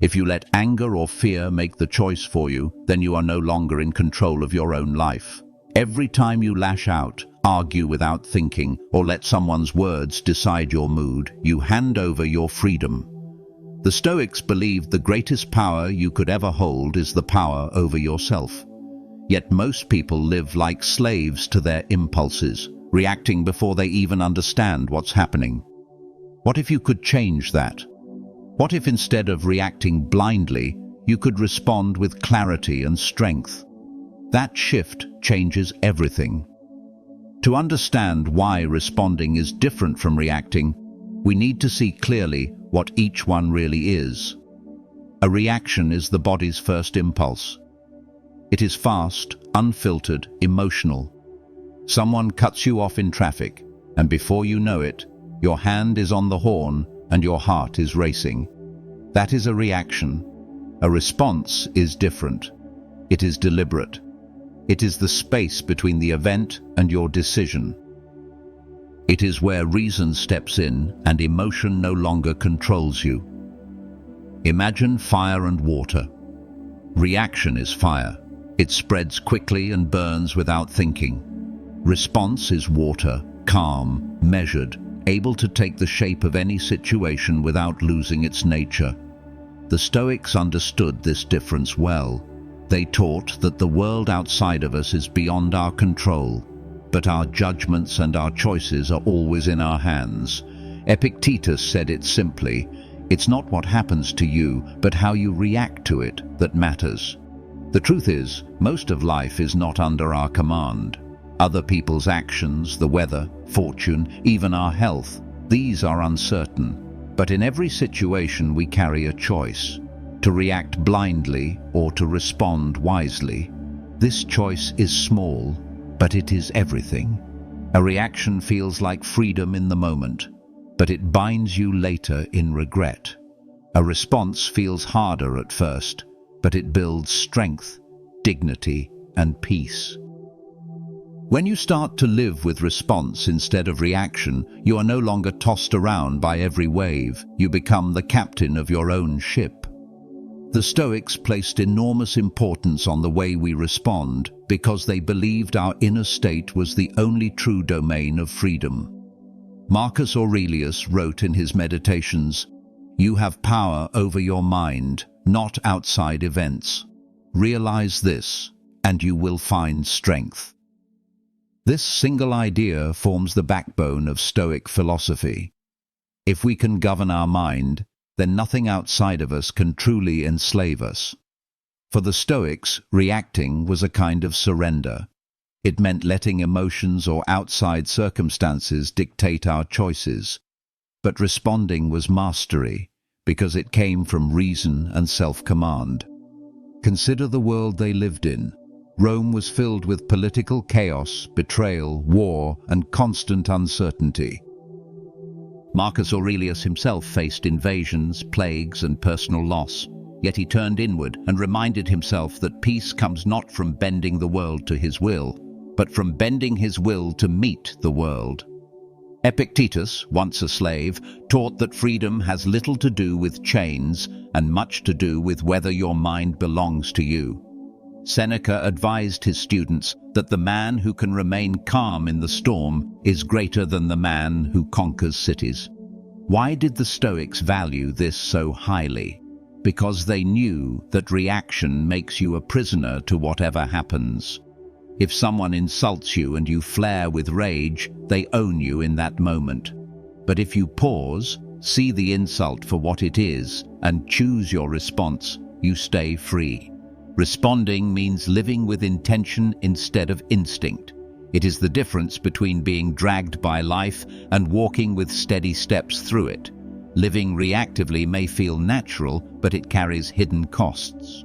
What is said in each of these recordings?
If you let anger or fear make the choice for you, then you are no longer in control of your own life. Every time you lash out, argue without thinking, or let someone's words decide your mood, you hand over your freedom. The Stoics believed the greatest power you could ever hold is the power over yourself. Yet most people live like slaves to their impulses, reacting before they even understand what's happening. What if you could change that? What if instead of reacting blindly, you could respond with clarity and strength? That shift changes everything. To understand why responding is different from reacting, we need to see clearly what each one really is. A reaction is the body's first impulse. It is fast, unfiltered, emotional. Someone cuts you off in traffic, and before you know it, your hand is on the horn and your heart is racing. That is a reaction. A response is different. It is deliberate. It is the space between the event and your decision. It is where reason steps in and emotion no longer controls you. Imagine fire and water. Reaction is fire. It spreads quickly and burns without thinking. Response is water, calm, measured, able to take the shape of any situation without losing its nature. The Stoics understood this difference well. They taught that the world outside of us is beyond our control, but our judgments and our choices are always in our hands. Epictetus said it simply, "It's not what happens to you, but how you react to it that matters." The truth is, most of life is not under our command. Other people's actions, the weather, fortune, even our health, these are uncertain. But in every situation we carry a choice, to react blindly or to respond wisely. This choice is small, but it is everything. A reaction feels like freedom in the moment, but it binds you later in regret. A response feels harder at first, but it builds strength, dignity, and peace. When you start to live with response instead of reaction, you are no longer tossed around by every wave. You become the captain of your own ship. The Stoics placed enormous importance on the way we respond because they believed our inner state was the only true domain of freedom. Marcus Aurelius wrote in his Meditations, "You have power over your mind, not outside events. Realize this, and you will find strength." This single idea forms the backbone of Stoic philosophy. If we can govern our mind, then nothing outside of us can truly enslave us. For the Stoics, reacting was a kind of surrender. It meant letting emotions or outside circumstances dictate our choices. But responding was mastery, because it came from reason and self-command. Consider the world they lived in. Rome was filled with political chaos, betrayal, war, and constant uncertainty. Marcus Aurelius himself faced invasions, plagues, and personal loss, yet he turned inward and reminded himself that peace comes not from bending the world to his will, but from bending his will to meet the world. Epictetus, once a slave, taught that freedom has little to do with chains and much to do with whether your mind belongs to you. Seneca advised his students that the man who can remain calm in the storm is greater than the man who conquers cities. Why did the Stoics value this so highly? Because they knew that reaction makes you a prisoner to whatever happens. If someone insults you and you flare with rage, they own you in that moment. But if you pause, see the insult for what it is, and choose your response, you stay free. Responding means living with intention instead of instinct. It is the difference between being dragged by life and walking with steady steps through it. Living reactively may feel natural, but it carries hidden costs.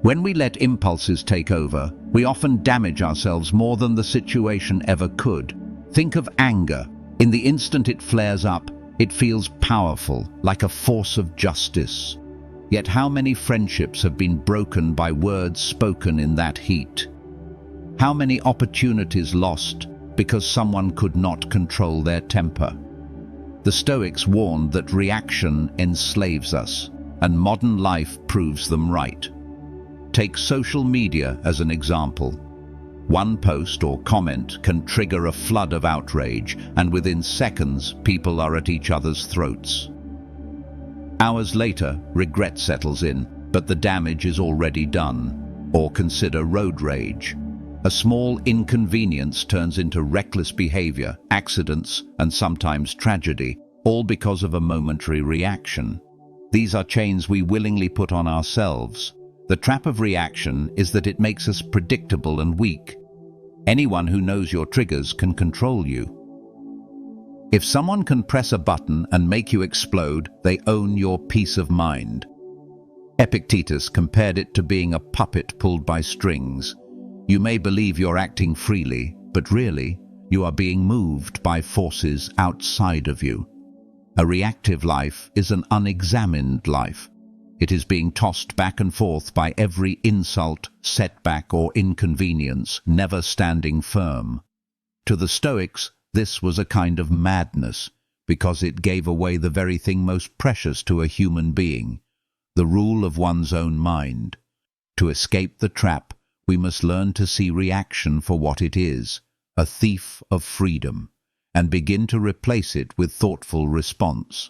When we let impulses take over, we often damage ourselves more than the situation ever could. Think of anger. In the instant it flares up, it feels powerful, like a force of justice. Yet how many friendships have been broken by words spoken in that heat? How many opportunities lost because someone could not control their temper? The Stoics warned that reaction enslaves us. and modern life proves them right. Take social media as an example. One post or comment can trigger a flood of outrage, and within seconds, people are at each other's throats. Hours later, regret settles in, but the damage is already done. Or consider road rage. A small inconvenience turns into reckless behavior, accidents, and sometimes tragedy, all because of a momentary reaction. These are chains we willingly put on ourselves. The trap of reaction is that it makes us predictable and weak. Anyone who knows your triggers can control you. If someone can press a button and make you explode, they own your peace of mind. Epictetus compared it to being a puppet pulled by strings. You may believe you're acting freely, but really, you are being moved by forces outside of you. A reactive life is an unexamined life. It is being tossed back and forth by every insult, setback, or inconvenience, never standing firm. To the Stoics, this was a kind of madness, because it gave away the very thing most precious to a human being, the rule of one's own mind. To escape the trap, we must learn to see reaction for what it is, a thief of freedom, and begin to replace it with thoughtful response.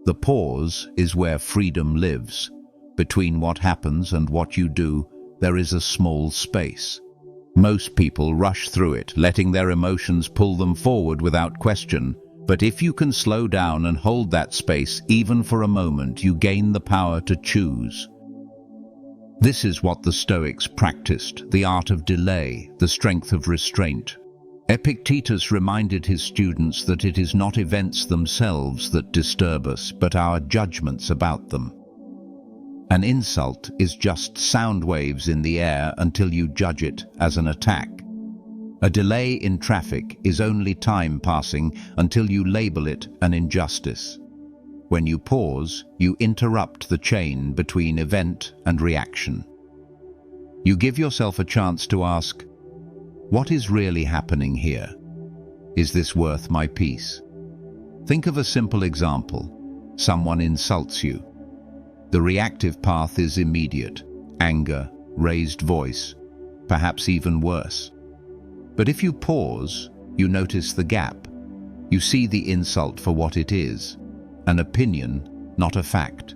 The pause is where freedom lives. Between what happens and what you do, there is a small space. Most people rush through it, letting their emotions pull them forward without question. But if you can slow down and hold that space, even for a moment, you gain the power to choose. This is what the Stoics practiced, the art of delay, the strength of restraint. Epictetus reminded his students that it is not events themselves that disturb us, but our judgments about them. An insult is just sound waves in the air until you judge it as an attack. A delay in traffic is only time passing until you label it an injustice. When you pause, you interrupt the chain between event and reaction. You give yourself a chance to ask, what is really happening here? Is this worth my peace? Think of a simple example. Someone insults you. The reactive path is immediate: anger, raised voice, perhaps even worse. But if you pause, you notice the gap. You see the insult for what it is, an opinion, not a fact.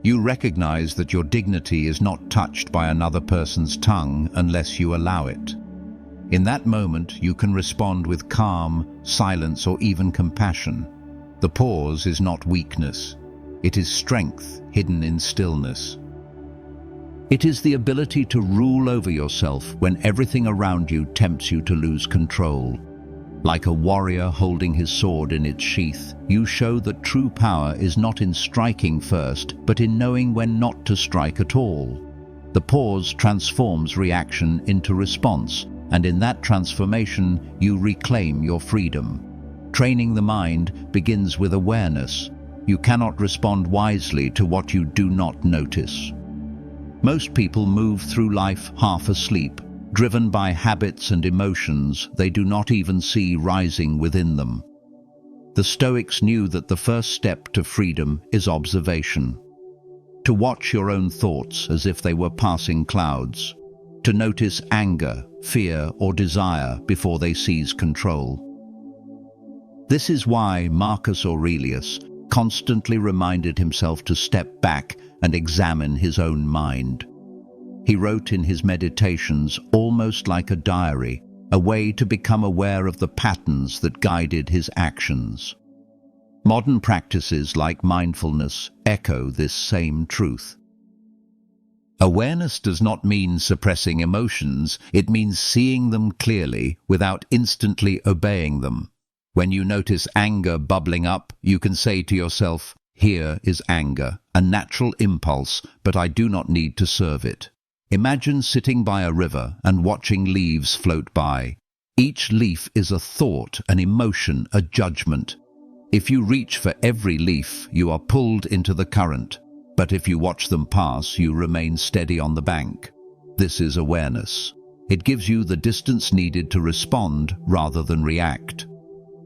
You recognize that your dignity is not touched by another person's tongue unless you allow it. In that moment, you can respond with calm, silence, or even compassion. The pause is not weakness. It is strength hidden in stillness. It is the ability to rule over yourself when everything around you tempts you to lose control. Like a warrior holding his sword in its sheath, you show that true power is not in striking first, but in knowing when not to strike at all. The pause transforms reaction into response, and in that transformation, you reclaim your freedom. Training the mind begins with awareness. You cannot respond wisely to what you do not notice. Most people move through life half asleep, driven by habits and emotions they do not even see rising within them. The Stoics knew that the first step to freedom is observation. To watch your own thoughts as if they were passing clouds. To notice anger, fear, or desire before they seize control. This is why Marcus Aurelius constantly reminded himself to step back and examine his own mind. He wrote in his meditations, almost like a diary, a way to become aware of the patterns that guided his actions. Modern practices like mindfulness echo this same truth. Awareness does not mean suppressing emotions, it means seeing them clearly without instantly obeying them. When you notice anger bubbling up, you can say to yourself, "Here is anger, a natural impulse, but I do not need to serve it." Imagine sitting by a river and watching leaves float by. Each leaf is a thought, an emotion, a judgment. If you reach for every leaf, you are pulled into the current. But if you watch them pass, you remain steady on the bank. This is awareness. It gives you the distance needed to respond rather than react.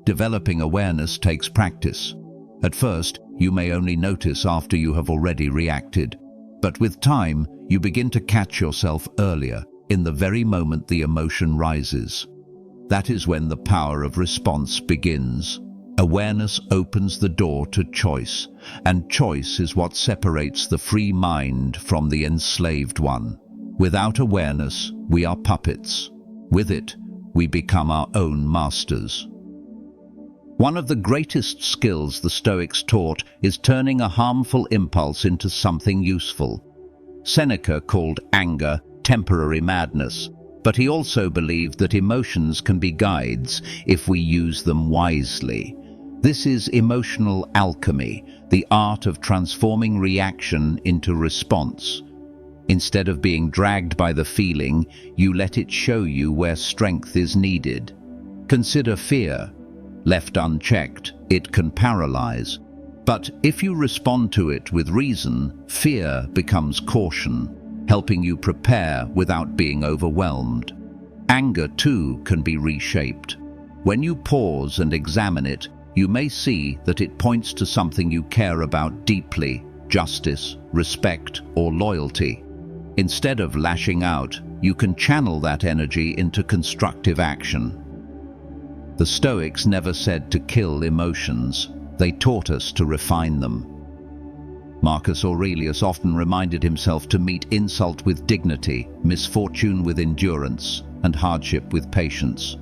Developing awareness takes practice. At first, you may only notice after you have already reacted. But with time, you begin to catch yourself earlier, in the very moment the emotion rises. That is when the power of response begins. Awareness opens the door to choice, and choice is what separates the free mind from the enslaved one. Without awareness, we are puppets. With it, we become our own masters. One of the greatest skills the Stoics taught is turning a harmful impulse into something useful. Seneca called anger temporary madness, but he also believed that emotions can be guides if we use them wisely. This is emotional alchemy, the art of transforming reaction into response. Instead of being dragged by the feeling, you let it show you where strength is needed. Consider fear. Left unchecked, it can paralyze. But if you respond to it with reason, fear becomes caution, helping you prepare without being overwhelmed. Anger, too, can be reshaped. When you pause and examine it, you may see that it points to something you care about deeply: justice, respect, or loyalty. Instead of lashing out, you can channel that energy into constructive action. The Stoics never said to kill emotions. They taught us to refine them. Marcus Aurelius often reminded himself to meet insult with dignity, misfortune with endurance, and hardship with patience.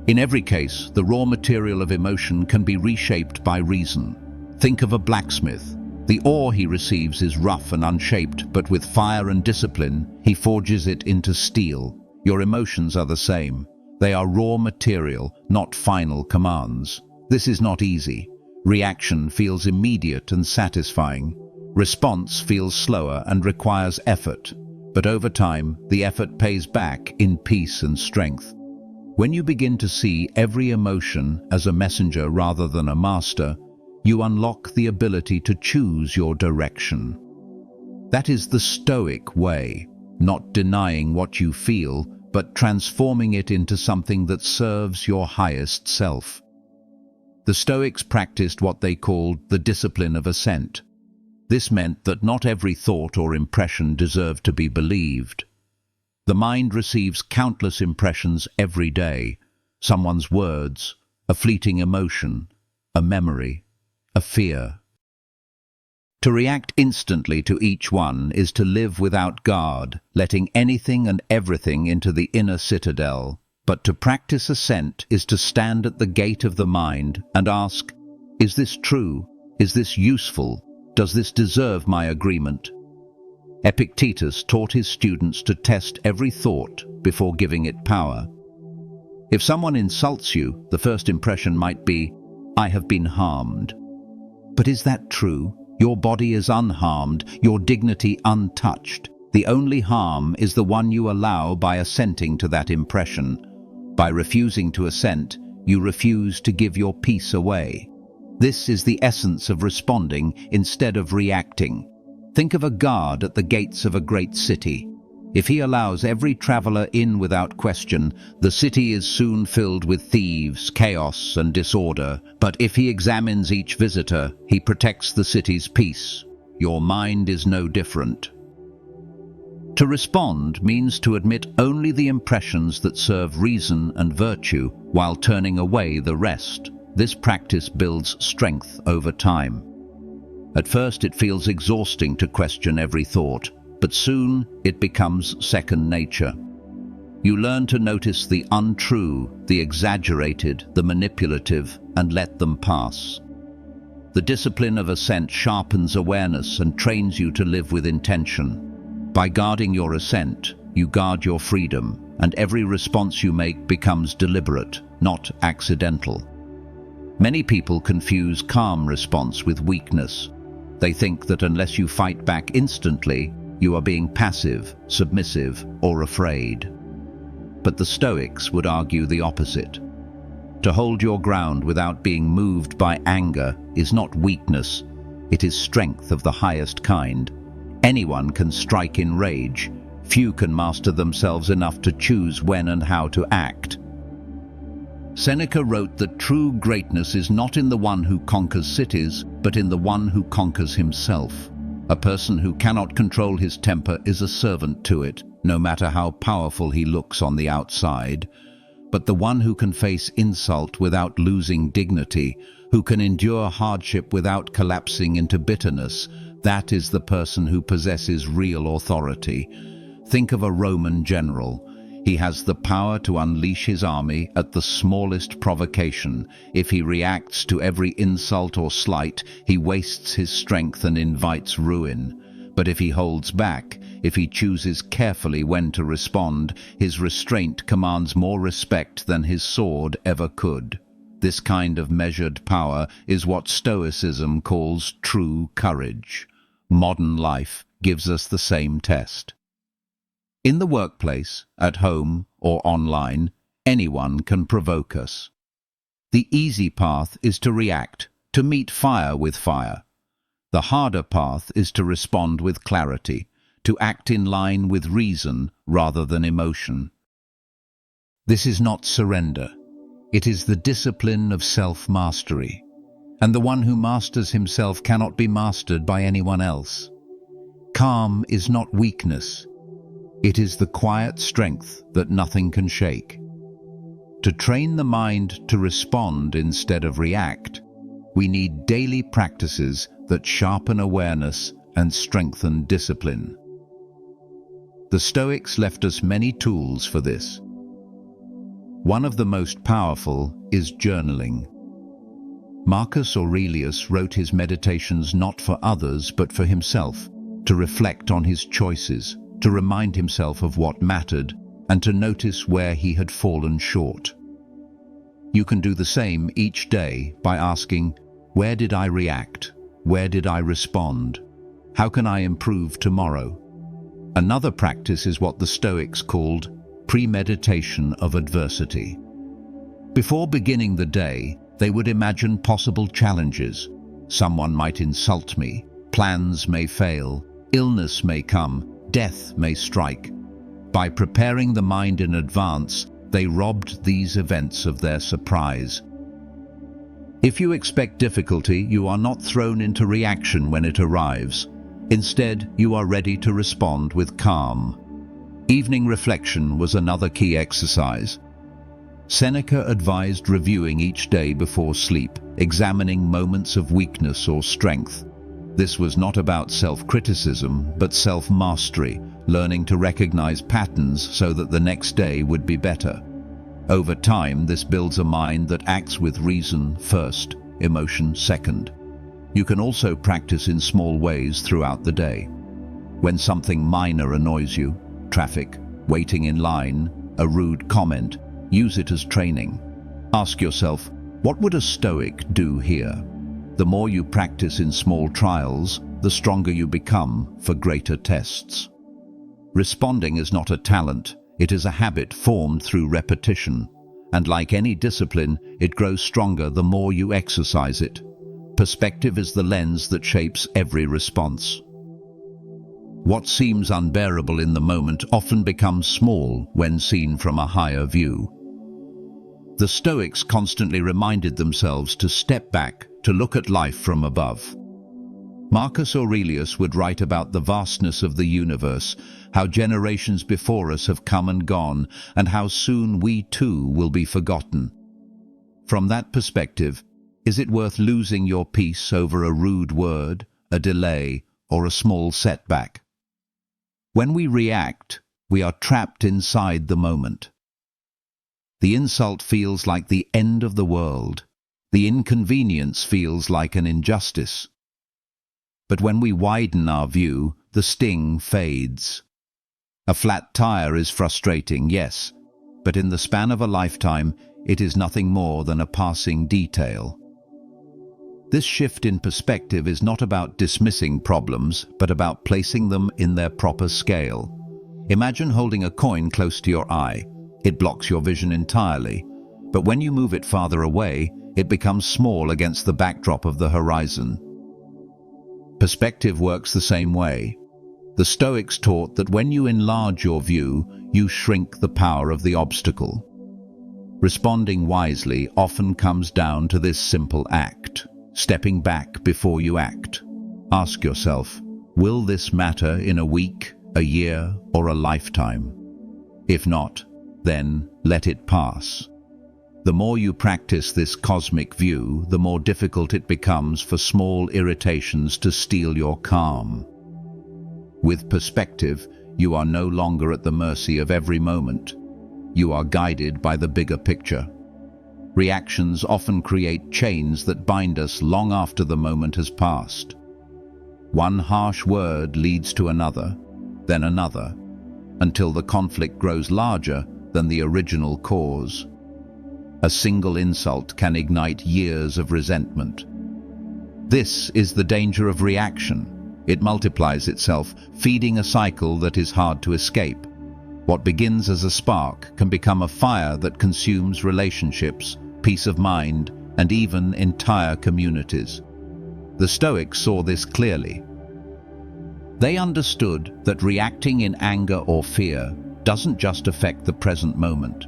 In every case, the raw material of emotion can be reshaped by reason. Think of a blacksmith. The ore he receives is rough and unshaped, but with fire and discipline, he forges it into steel. Your emotions are the same. They are raw material, not final commands. This is not easy. Reaction feels immediate and satisfying. Response feels slower and requires effort. But over time, the effort pays back in peace and strength. When you begin to see every emotion as a messenger rather than a master, you unlock the ability to choose your direction. That is the Stoic way, not denying what you feel, but transforming it into something that serves your highest self. The Stoics practiced what they called the discipline of assent. This meant that not every thought or impression deserved to be believed. The mind receives countless impressions every day: someone's words, a fleeting emotion, a memory, a fear. To react instantly to each one is to live without guard, letting anything and everything into the inner citadel. But to practice assent is to stand at the gate of the mind and ask, is this true? Is this useful? Does this deserve my agreement? Epictetus taught his students to test every thought before giving it power. If someone insults you, the first impression might be, I have been harmed. But is that true? Your body is unharmed, your dignity untouched. The only harm is the one you allow by assenting to that impression. By refusing to assent, you refuse to give your peace away. This is the essence of responding instead of reacting. Think of a guard at the gates of a great city. If he allows every traveler in without question, the city is soon filled with thieves, chaos, and disorder. But if he examines each visitor, he protects the city's peace. Your mind is no different. To respond means to admit only the impressions that serve reason and virtue, while turning away the rest. This practice builds strength over time. At first it feels exhausting to question every thought, but soon it becomes second nature. You learn to notice the untrue, the exaggerated, the manipulative, and let them pass. The discipline of assent sharpens awareness and trains you to live with intention. By guarding your assent, you guard your freedom, and every response you make becomes deliberate, not accidental. Many people confuse calm response with weakness. They think that unless you fight back instantly, you are being passive, submissive, or afraid. But the Stoics would argue the opposite. To hold your ground without being moved by anger is not weakness, it is strength of the highest kind. Anyone can strike in rage. Few can master themselves enough to choose when and how to act. Seneca wrote that true greatness is not in the one who conquers cities, but in the one who conquers himself. A person who cannot control his temper is a servant to it, no matter how powerful he looks on the outside. But the one who can face insult without losing dignity, who can endure hardship without collapsing into bitterness, that is the person who possesses real authority. Think of a Roman general. He has the power to unleash his army at the smallest provocation. If he reacts to every insult or slight, he wastes his strength and invites ruin. But if he holds back, if he chooses carefully when to respond, his restraint commands more respect than his sword ever could. This kind of measured power is what Stoicism calls true courage. Modern life gives us the same test. In the workplace, at home, or online, anyone can provoke us. The easy path is to react, to meet fire with fire. The harder path is to respond with clarity, to act in line with reason rather than emotion. This is not surrender. It is the discipline of self-mastery. And the one who masters himself cannot be mastered by anyone else. Calm is not weakness. It is the quiet strength that nothing can shake. To train the mind to respond instead of react, we need daily practices that sharpen awareness and strengthen discipline. The Stoics left us many tools for this. One of the most powerful is journaling. Marcus Aurelius wrote his meditations not for others but for himself, to reflect on his choices, to remind himself of what mattered, and to notice where he had fallen short. You can do the same each day by asking, where did I react? Where did I respond? How can I improve tomorrow? Another practice is what the Stoics called premeditation of adversity. Before beginning the day, they would imagine possible challenges. Someone might insult me, plans may fail, illness may come, death may strike. By preparing the mind in advance, they robbed these events of their surprise. If you expect difficulty, you are not thrown into reaction when it arrives. Instead, you are ready to respond with calm. Evening reflection was another key exercise. Seneca advised reviewing each day before sleep, examining moments of weakness or strength. This was not about self-criticism, but self-mastery, learning to recognize patterns so that the next day would be better. Over time, this builds a mind that acts with reason first, emotion second. You can also practice in small ways throughout the day. When something minor annoys you, traffic, waiting in line, a rude comment, use it as training. Ask yourself, what would a Stoic do here? The more you practice in small trials, the stronger you become for greater tests. Responding is not a talent, it is a habit formed through repetition. And like any discipline, it grows stronger the more you exercise it. Perspective is the lens that shapes every response. What seems unbearable in the moment often becomes small when seen from a higher view. The Stoics constantly reminded themselves to step back, to look at life from above. Marcus Aurelius would write about the vastness of the universe, how generations before us have come and gone, and how soon we too will be forgotten. From that perspective, is it worth losing your peace over a rude word, a delay, or a small setback? When we react, we are trapped inside the moment. The insult feels like the end of the world. The inconvenience feels like an injustice. But when we widen our view, the sting fades. A flat tire is frustrating, yes, but in the span of a lifetime, it is nothing more than a passing detail. This shift in perspective is not about dismissing problems, but about placing them in their proper scale. Imagine holding a coin close to your eye. It blocks your vision entirely, but when you move it farther away, it becomes small against the backdrop of the horizon. Perspective works the same way. The Stoics taught that when you enlarge your view, you shrink the power of the obstacle. Responding wisely often comes down to this simple act: stepping back before you act. Ask yourself, will this matter in a week, a year, or a lifetime? If not, then let it pass. The more you practice this cosmic view, the more difficult it becomes for small irritations to steal your calm. With perspective, you are no longer at the mercy of every moment. You are guided by the bigger picture. Reactions often create chains that bind us long after the moment has passed. One harsh word leads to another, then another, until the conflict grows larger than the original cause. A single insult can ignite years of resentment. This is the danger of reaction. It multiplies itself, feeding a cycle that is hard to escape. What begins as a spark can become a fire that consumes relationships, peace of mind, and even entire communities. The Stoics saw this clearly. They understood that reacting in anger or fear doesn't just affect the present moment.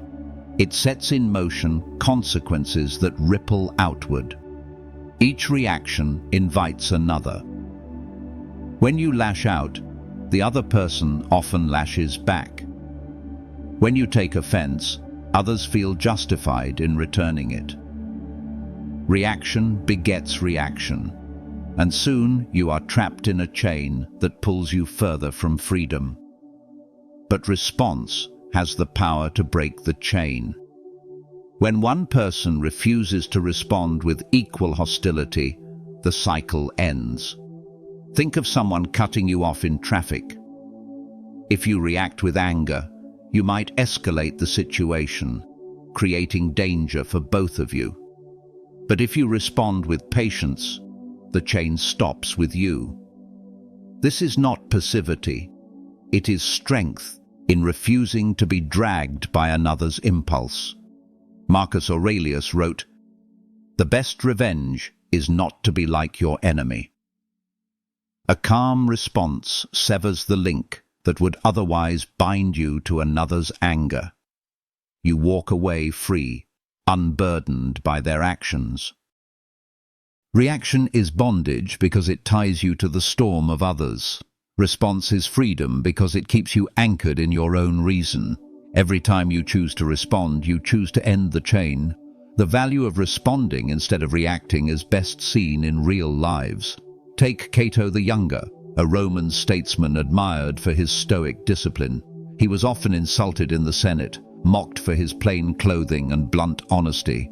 It sets in motion consequences that ripple outward. Each reaction invites another. When you lash out, the other person often lashes back. When you take offense, others feel justified in returning it. Reaction begets reaction, and soon you are trapped in a chain that pulls you further from freedom. But response has the power to break the chain. When one person refuses to respond with equal hostility, the cycle ends. Think of someone cutting you off in traffic. If you react with anger, you might escalate the situation, creating danger for both of you. But if you respond with patience, the chain stops with you. This is not passivity. It is strength in refusing to be dragged by another's impulse. Marcus Aurelius wrote, "The best revenge is not to be like your enemy." A calm response severs the link that would otherwise bind you to another's anger. You walk away free, unburdened by their actions. Reaction is bondage because it ties you to the storm of others. Response is freedom because it keeps you anchored in your own reason. Every time you choose to respond, you choose to end the chain. The value of responding instead of reacting is best seen in real lives. Take Cato the Younger, a Roman statesman admired for his Stoic discipline. He was often insulted in the Senate, mocked for his plain clothing and blunt honesty.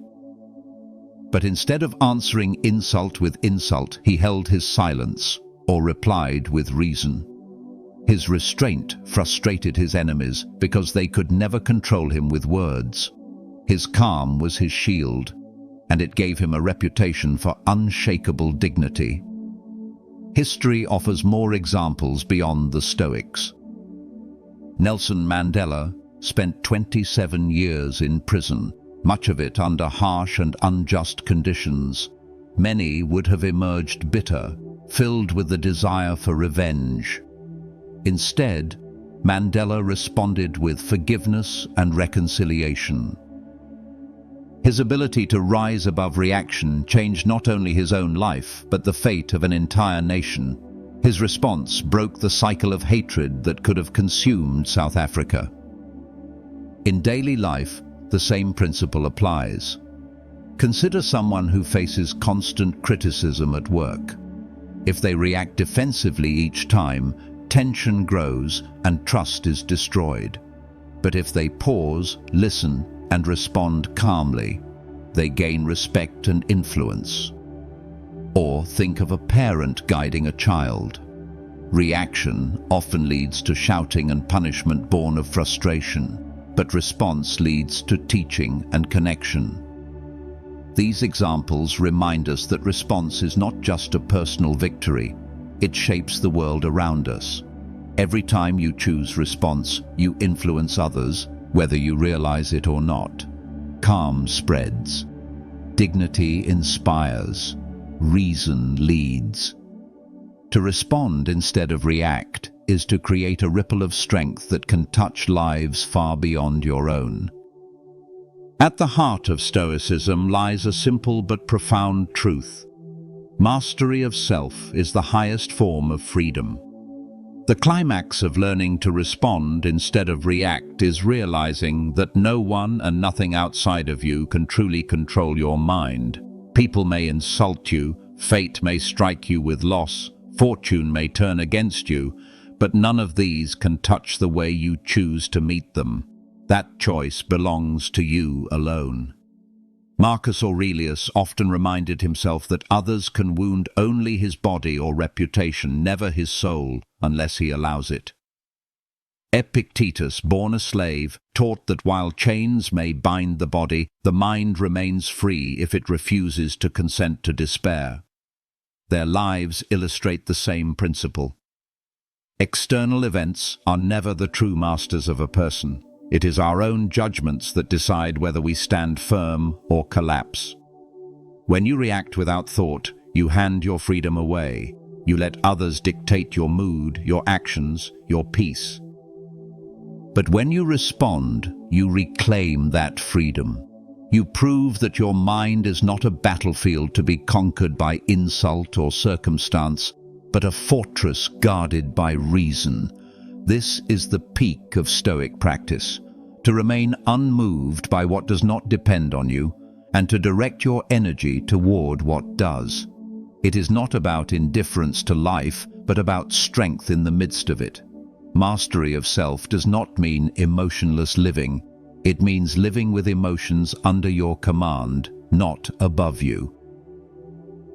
But instead of answering insult with insult, he held his silence, or replied with reason. His restraint frustrated his enemies because they could never control him with words. His calm was his shield, and it gave him a reputation for unshakable dignity. History offers more examples beyond the Stoics. Nelson Mandela spent 27 years in prison, much of it under harsh and unjust conditions. Many would have emerged bitter, filled with the desire for revenge. Instead, Mandela responded with forgiveness and reconciliation. His ability to rise above reaction changed not only his own life, but the fate of an entire nation. His response broke the cycle of hatred that could have consumed South Africa. In daily life, the same principle applies. Consider someone who faces constant criticism at work. If they react defensively each time, tension grows and trust is destroyed. But if they pause, listen, and respond calmly, they gain respect and influence. Or think of a parent guiding a child. Reaction often leads to shouting and punishment born of frustration, but response leads to teaching and connection. These examples remind us that response is not just a personal victory, it shapes the world around us. Every time you choose response, you influence others, whether you realize it or not. Calm spreads. Dignity inspires. Reason leads. To respond instead of react is to create a ripple of strength that can touch lives far beyond your own. At the heart of Stoicism lies a simple but profound truth. Mastery of self is the highest form of freedom. The climax of learning to respond instead of react is realizing that no one and nothing outside of you can truly control your mind. People may insult you, fate may strike you with loss, fortune may turn against you, but none of these can touch the way you choose to meet them. That choice belongs to you alone. Marcus Aurelius often reminded himself that others can wound only his body or reputation, never his soul, unless he allows it. Epictetus, born a slave, taught that while chains may bind the body, the mind remains free if it refuses to consent to despair. Their lives illustrate the same principle. External events are never the true masters of a person. It is our own judgments that decide whether we stand firm or collapse. When you react without thought, you hand your freedom away. You let others dictate your mood, your actions, your peace. But when you respond, you reclaim that freedom. You prove that your mind is not a battlefield to be conquered by insult or circumstance, but a fortress guarded by reason. This is the peak of Stoic practice, to remain unmoved by what does not depend on you, and to direct your energy toward what does. It is not about indifference to life, but about strength in the midst of it. Mastery of self does not mean emotionless living. It means living with emotions under your command, not above you.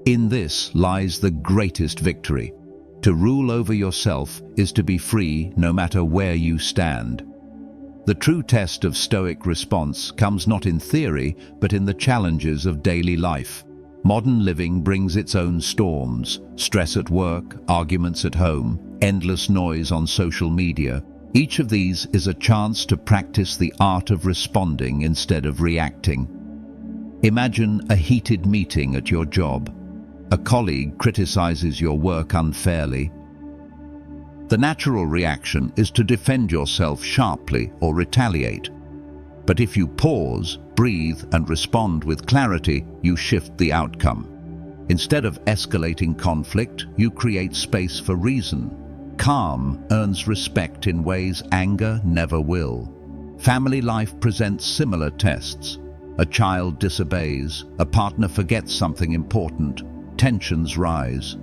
In this lies the greatest victory. To rule over yourself is to be free no matter where you stand. The true test of Stoic response comes not in theory, but in the challenges of daily life. Modern living brings its own storms: stress at work, arguments at home, endless noise on social media. Each of these is a chance to practice the art of responding instead of reacting. Imagine a heated meeting at your job. A colleague criticizes your work unfairly. The natural reaction is to defend yourself sharply or retaliate. But if you pause, breathe, and respond with clarity, you shift the outcome. Instead of escalating conflict, you create space for reason. Calm earns respect in ways anger never will. Family life presents similar tests. A child disobeys, a partner forgets something important. Tensions rise.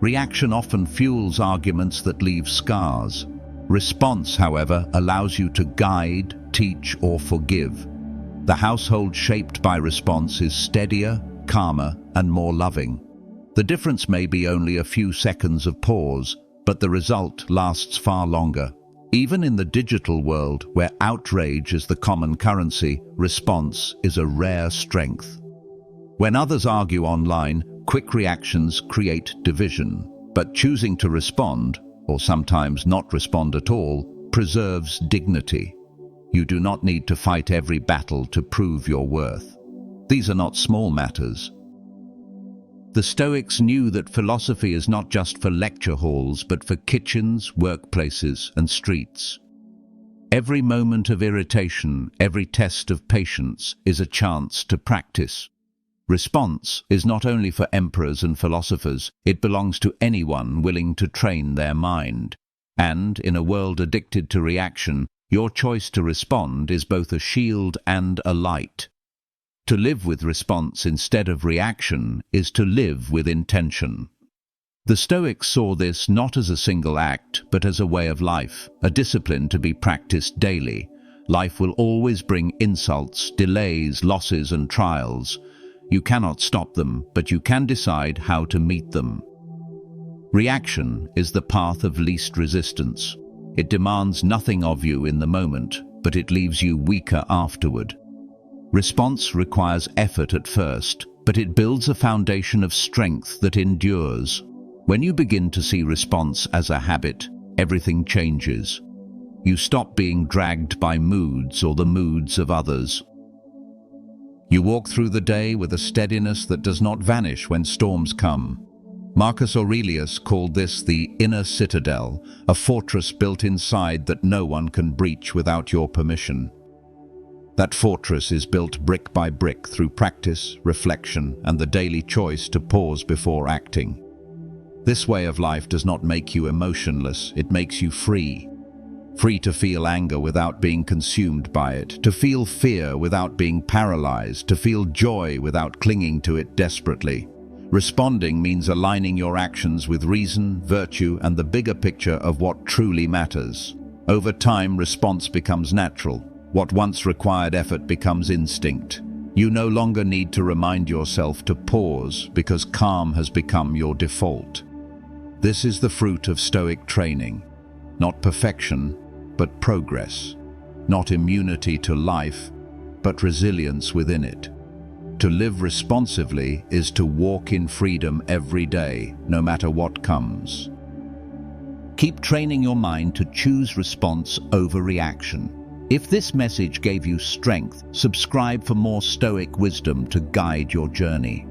Reaction often fuels arguments that leave scars. Response, however, allows you to guide, teach, or forgive. The household shaped by response is steadier, calmer, and more loving. The difference may be only a few seconds of pause, but the result lasts far longer. Even in the digital world, where outrage is the common currency, response is a rare strength. When others argue online, quick reactions create division, but choosing to respond, or sometimes not respond at all, preserves dignity. You do not need to fight every battle to prove your worth. These are not small matters. The Stoics knew that philosophy is not just for lecture halls, but for kitchens, workplaces, and streets. Every moment of irritation, every test of patience is a chance to practice. Response is not only for emperors and philosophers, it belongs to anyone willing to train their mind. And, in a world addicted to reaction, your choice to respond is both a shield and a light. To live with response instead of reaction is to live with intention. The Stoics saw this not as a single act, but as a way of life, a discipline to be practiced daily. Life will always bring insults, delays, losses, and trials. You cannot stop them, but you can decide how to meet them. Reaction is the path of least resistance. It demands nothing of you in the moment, but it leaves you weaker afterward. Response requires effort at first, but it builds a foundation of strength that endures. When you begin to see response as a habit, everything changes. You stop being dragged by moods or the moods of others. You walk through the day with a steadiness that does not vanish when storms come. Marcus Aurelius called this the inner citadel, a fortress built inside that no one can breach without your permission. That fortress is built brick by brick through practice, reflection, and the daily choice to pause before acting. This way of life does not make you emotionless, it makes you free. Free to feel anger without being consumed by it, to feel fear without being paralyzed, to feel joy without clinging to it desperately. Responding means aligning your actions with reason, virtue, and the bigger picture of what truly matters. Over time, response becomes natural. What once required effort becomes instinct. You no longer need to remind yourself to pause because calm has become your default. This is the fruit of Stoic training. Not perfection, but progress. Not immunity to life, but resilience within it. To live responsively is to walk in freedom every day, no matter what comes. Keep training your mind to choose response over reaction. If this message gave you strength, subscribe for more Stoic wisdom to guide your journey.